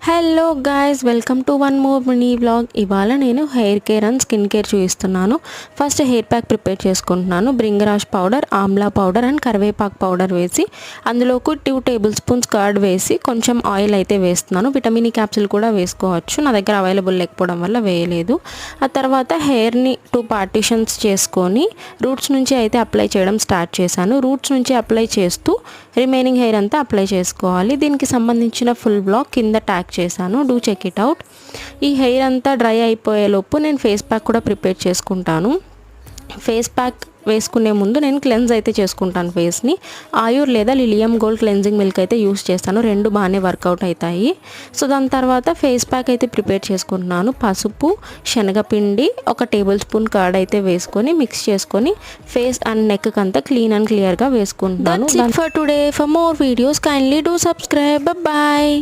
Hello guys, welcome to one more mini vlog. ఇవాళ నేను hair care and skin care చూపిస్తున్నాను. First hair pack prepare చేసుకుంటున్నాను. Bhringraj powder, Amla powder and కరివేపాకు powder వేసి అందులోకి 2 టేబుల్ స్పూన్స్ కర్డ్ వేసి కొంచెం ఆయిల్ అయితే వేస్తున్నాను. విటమిన్ ఈ క్యాప్సిల్ కూడా వేసుకోవచ్చు, నా దగ్గర అవైలబుల్ లేకపోవడం వల్ల వేయలేదు. ఆ తర్వాత హెయిర్ని 2 పార్టీషన్స్ చేసుకొని రూట్స్ నుంచి అయితే అప్లై చేయడం స్టార్ట్ చేశాను. రూట్స్ నుంచి అప్లై చేస్తూ రిమైనింగ్ హెయిర్ అంతా అప్లై చేసుకోవాలి. దీనికి సంబంధించిన ఫుల్ బ్లాగ్ కింద ట్యాగ్ చేశాను, డూ చెక్ ఇట్ అవుట్. ఈ హెయిర్ అంతా డ్రై అయిపోయేలోపు నేను ఫేస్ ప్యాక్ కూడా ప్రిపేర్ చేసుకుంటాను. ఫేస్ ప్యాక్ వేసుకునే ముందు నేను క్లెన్స్ అయితే చేసుకుంటాను ఫేస్ని. ఆయుర్ లేదా లిలియం గోల్డ్ క్లెన్జింగ్ మిల్క్ అయితే యూస్ చేస్తాను, 2 బాగానే వర్కౌట్ అవుతాయి. సో దాని తర్వాత ఫేస్ ప్యాక్ అయితే ప్రిపేర్ చేసుకుంటున్నాను. పసుపు, శనగపిండి, 1 టేబుల్ స్పూన్ కర్డ్ అయితే వేసుకొని మిక్స్ చేసుకొని ఫేస్ అండ్ నెక్ అంతా క్లీన్ అండ్ క్లియర్గా వేసుకుంటున్నాను. For today, for more videos kindly do subscribe. Bye.